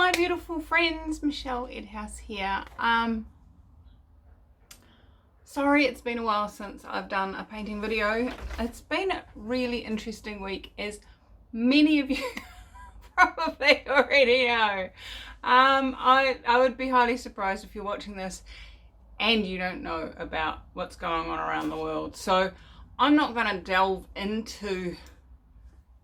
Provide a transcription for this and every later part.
Hi beautiful friends, Michelle Edhouse here. Sorry it's been a while since I've done a painting video. It's been a really interesting week, as many of you probably already know. I would be highly surprised if you're watching this and you don't know about what's going on around the world. So I'm not going to delve into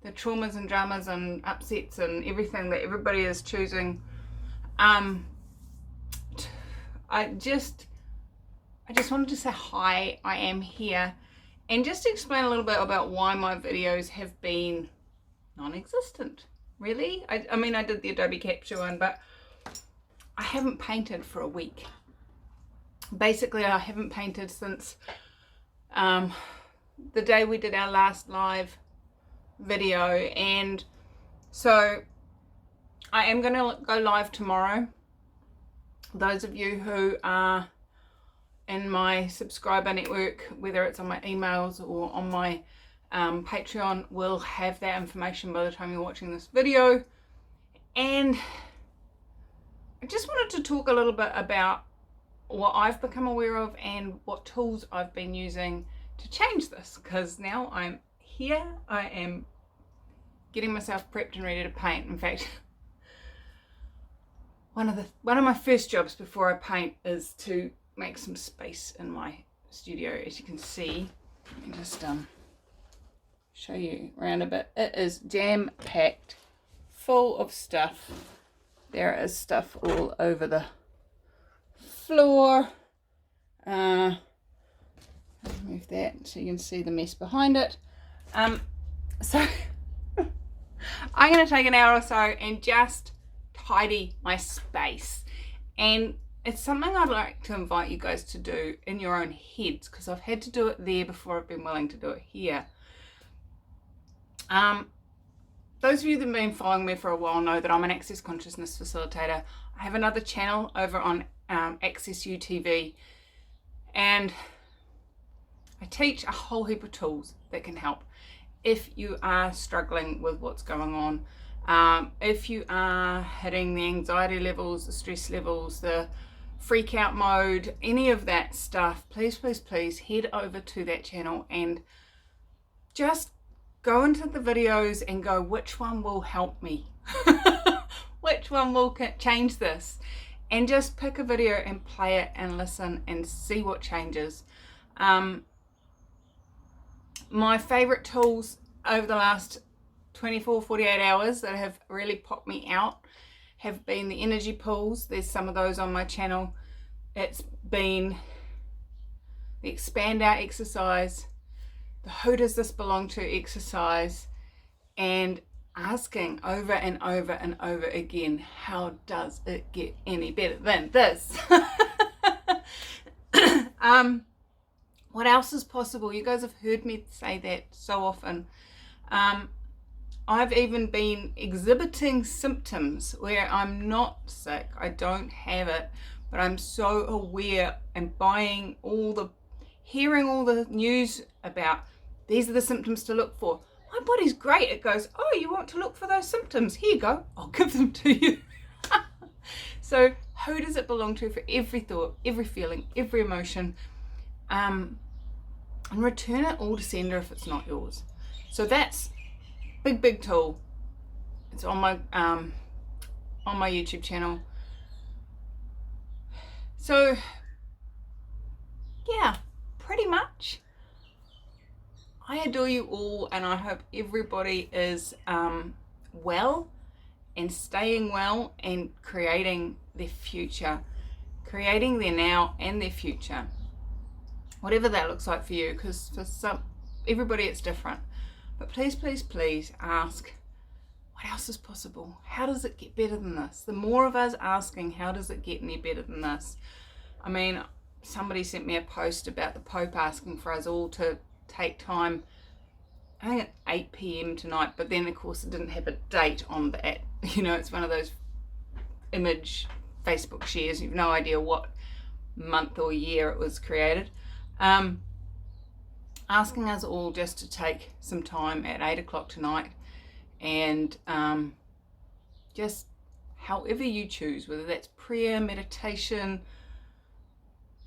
the traumas and dramas and upsets and everything that everybody is choosing. I just wanted to say hi, I am here, and just explain a little bit about why my videos have been non-existent, really. I mean, I did the Adobe Capture one, but I haven't painted for a week. Basically, I haven't painted since the day we did our last live video, and so I am going to go live tomorrow. Those of you who are in my subscriber network, whether it's on my emails or on my Patreon, will have that information by the time you're watching this video. And I just wanted to talk a little bit about what I've become aware of and what tools I've been using to change this, because now I'm here, I am getting myself prepped and ready to paint. In fact, one of my first jobs before I paint is to make some space in my studio. As you can see, let me just show you around a bit. It is jam-packed, full of stuff. There is stuff all over the floor. Move that so you can see the mess behind it. So I'm going to take an hour or so and just tidy my space, and it's something I'd like to invite you guys to do in your own heads, because I've had to do it there before I've been willing to do it here. Those of you that have been following me for a while know that I'm an Access Consciousness facilitator. I have another channel over on Access UTV, and I teach a whole heap of tools that can help if you are struggling with what's going on. If you are hitting the anxiety levels, the stress levels, the freak out mode, any of that stuff, please head over to that channel and just go into the videos and go, which one will help me? Which one will change this? And just pick a video and play it and listen and see what changes. My favorite tools over the last 48 hours that have really popped me out have been the energy pools. There's some of those on my channel. It's been the expand out exercise, the who does this belong to exercise, and asking over and over and over again, how does it get any better than this? What else is possible? You guys have heard me say that so often. I've even been exhibiting symptoms where I'm not sick, I don't have it, but I'm so aware and hearing all the news about these are the symptoms to look for. My body's great. It goes, oh, you want to look for those symptoms? Here you go. I'll give them to you. So who does it belong to for every thought, every feeling, every emotion? And return it all to sender if it's not yours. So that's big tool. It's on my YouTube channel. So yeah, pretty much I adore you all, and I hope everybody is well and staying well and creating their future, creating their now and their future, whatever that looks like for you, because for everybody it's different. But please ask, what else is possible? How does it get better than this? The more of us asking, how does it get any better than this? I mean, somebody sent me a post about the Pope asking for us all to take time, I think at 8 p.m. tonight, but then of course it didn't have a date on that. You know, it's one of those image Facebook shares. You've no idea what month or year it was created. Asking us all just to take some time at 8 o'clock tonight and just however you choose, whether that's prayer, meditation,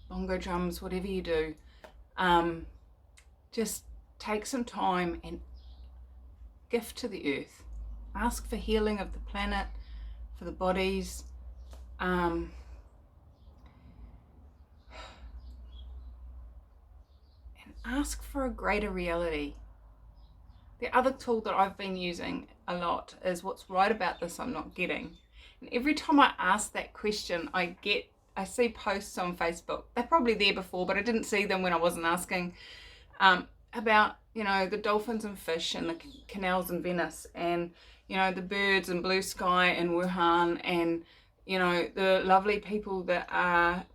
bongo drums, whatever you do. Just take some time and gift to the earth. Ask for healing of the planet, for the bodies. And ask for a greater reality. The other tool that I've been using a lot is, what's right about this I'm not getting? And every time I ask that question, I see posts on Facebook. They're probably there before, but I didn't see them when I wasn't asking, about, the dolphins and fish and the canals in Venice, and, the birds and blue sky in Wuhan, and, the lovely people that are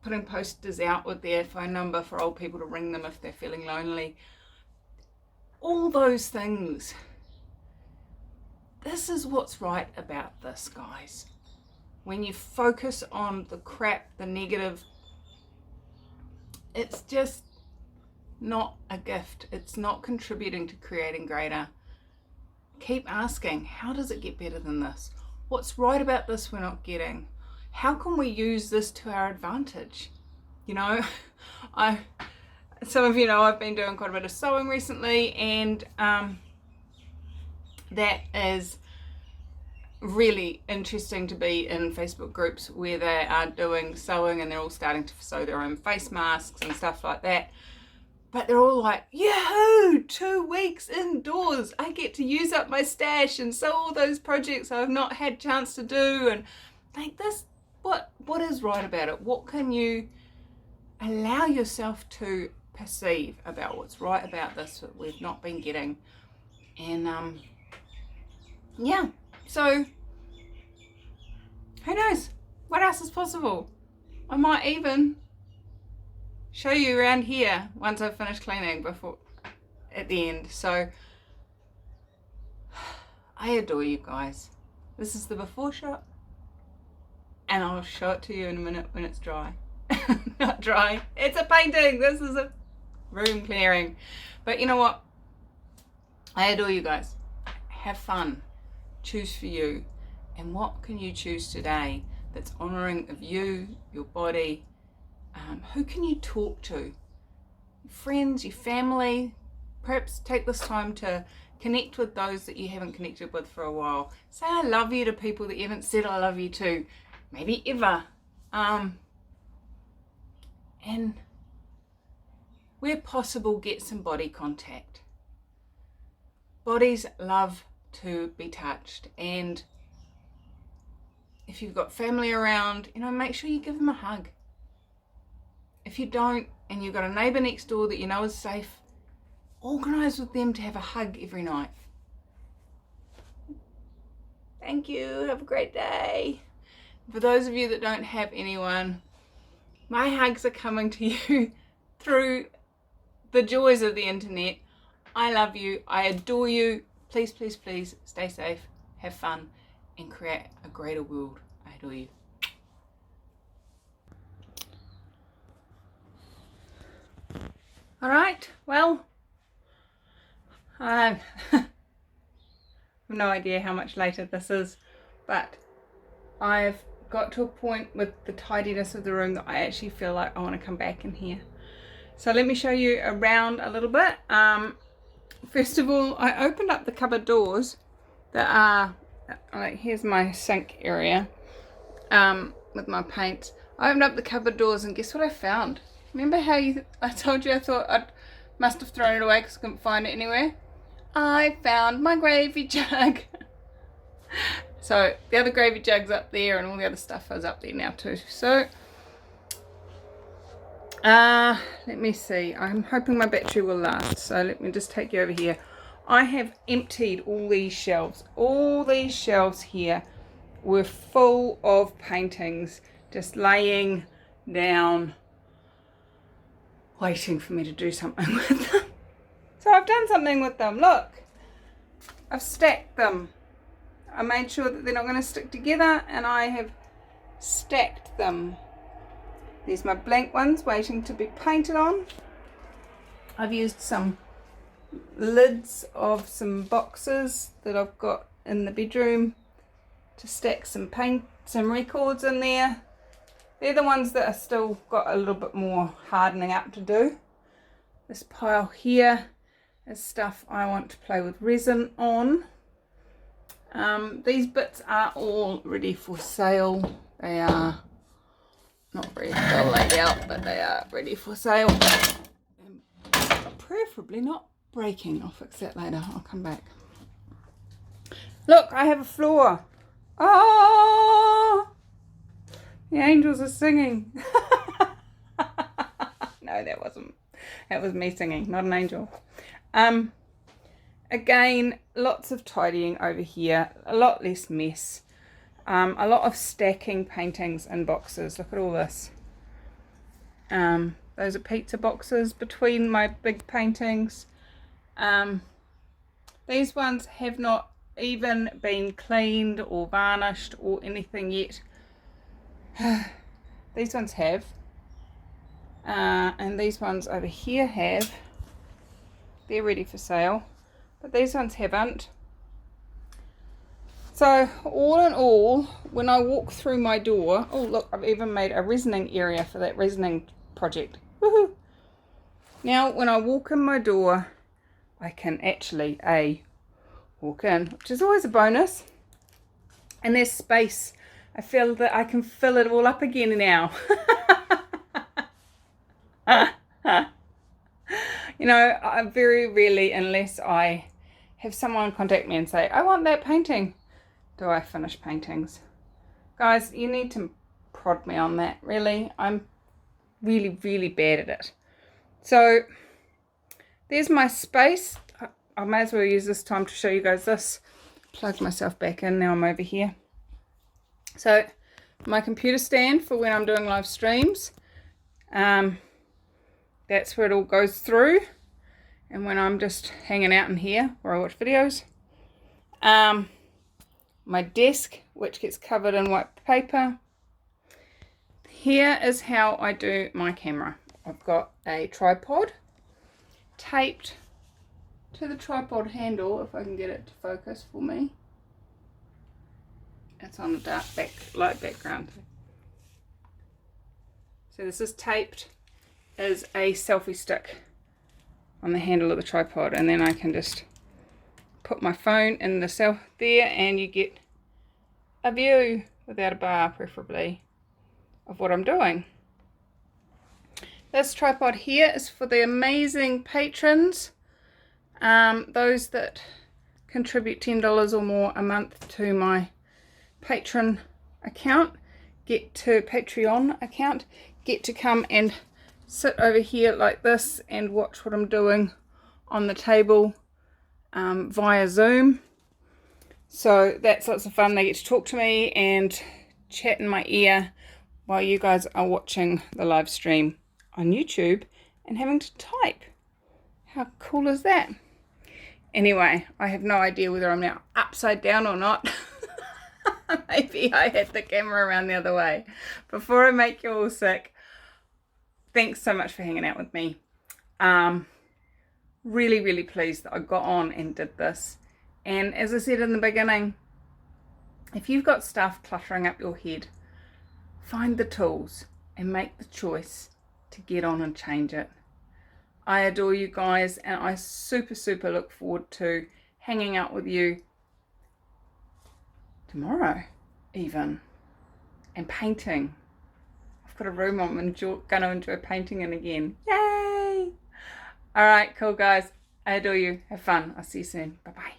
putting posters out with their phone number for old people to ring them if they're feeling lonely. All those things. This is what's right about this, guys. When you focus on the crap, the negative, it's just not a gift. It's not contributing to creating greater. Keep asking, how does it get better than this? What's right about this we're not getting? How can we use this to our advantage? Some of you know I've been doing quite a bit of sewing recently, and that is really interesting to be in Facebook groups where they are doing sewing and they're all starting to sew their own face masks and stuff like that. But they're all like, yahoo, 2 weeks indoors. I get to use up my stash and sew all those projects I've not had chance to do. And like this, what is right about it? What can you allow yourself to perceive about what's right about this that we've not been getting? And so who knows what else is possible? I might even show you around here once I've finished cleaning before at the end. So I adore you guys. This is the before shot, and I'll show it to you in a minute when it's dry. Not dry, it's a painting. This is a room clearing. But you know what? I adore you guys. Have fun. Choose for you. And what can you choose today that's honoring of you, your body? Who can you talk to? Your friends, your family. Perhaps take this time to connect with those that you haven't connected with for a while. Say I love you to people that you haven't said I love you to, maybe ever. And where possible, get some body contact. Bodies love to be touched, and if you've got family around, make sure you give them a hug. If you don't, and you've got a neighbour next door that you know is safe, organise with them to have a hug every night. Thank you. Have a great day. For those of you that don't have anyone, my hugs are coming to you through the joys of the internet. I love you. I adore you. Please, please, please stay safe, have fun, and create a greater world. I adore you. All right, well, I have no idea how much later this is, but I've got to a point with the tidiness of the room that I actually feel like I want to come back in here. So let me show you around a little bit. First of all, I opened up the cupboard doors that are, like, here's my sink area with my paints. I opened up the cupboard doors and guess what I found? Remember how I told you I thought I must have thrown it away because I couldn't find it anywhere? I found my gravy jug. So the other gravy jug's up there and all the other stuff is up there now too. So let me see. I'm hoping my battery will last. So let me just take you over here. I have emptied all these shelves. All these shelves here were full of paintings just laying down, waiting for me to do something with them. So I've done something with them. Look, I've stacked them. I made sure that they're not going to stick together, and I have stacked them. These are my blank ones waiting to be painted on. I've used some lids of some boxes that I've got in the bedroom to stack some records in there. They're the ones that are still got a little bit more hardening up to do. This pile here is stuff I want to play with resin on. These bits are all ready for sale. They are not very well laid out, but they are ready for sale. Preferably not breaking. I'll fix that later. I'll come back. Look, I have a floor. Oh, the angels are singing. No, that wasn't. That was me singing, not an angel. Again, lots of tidying over here. A lot less mess. A lot of stacking paintings in boxes. Look at all this. Those are pizza boxes between my big paintings. These ones have not even been cleaned or varnished or anything yet. These ones have. And these ones over here have. They're ready for sale. But these ones haven't. So all in all, when I walk through my door, oh look, I've even made a resining area for that resining project. Woohoo! Now when I walk in my door, I can actually walk in, which is always a bonus. And there's space. I feel that I can fill it all up again now. You know, I very rarely, unless I have someone contact me and say, I want that painting, do I finish paintings. Guys, you need to prod me on that, really. I'm really, really bad at it. So, there's my space. I may as well use this time to show you guys this. Plug myself back in, now I'm over here. So, my computer stand for when I'm doing live streams. That's where it all goes through. And when I'm just hanging out in here where I watch videos. My desk, which gets covered in white paper. Here is how I do my camera. I've got a tripod taped to the tripod handle, if I can get it to focus for me. It's on a light background. So this is taped as a selfie stick on the handle of the tripod, and then I can just put my phone in the there and you get a view without a bar, preferably, of what I'm doing. This tripod here is for the amazing patrons, those that contribute $10 or more a month to my Patreon account, Patreon account, get to come and sit over here like this and watch what I'm doing on the table via Zoom. So that's lots of fun. They get to talk to me and chat in my ear while you guys are watching the live stream on YouTube and having to type. How cool is that? Anyway, I have no idea whether I'm now upside down or not. Maybe I had the camera around the other way. Before I make you all sick, thanks so much for hanging out with me. Really, really pleased that I got on and did this. And as I said in the beginning, if you've got stuff cluttering up your head, find the tools and make the choice to get on and change it. I adore you guys, and I super, super look forward to hanging out with you tomorrow even, and painting. I've got a room I'm going to enjoy painting in again. Yay! Alright, cool guys. I adore you. Have fun. I'll see you soon. Bye bye.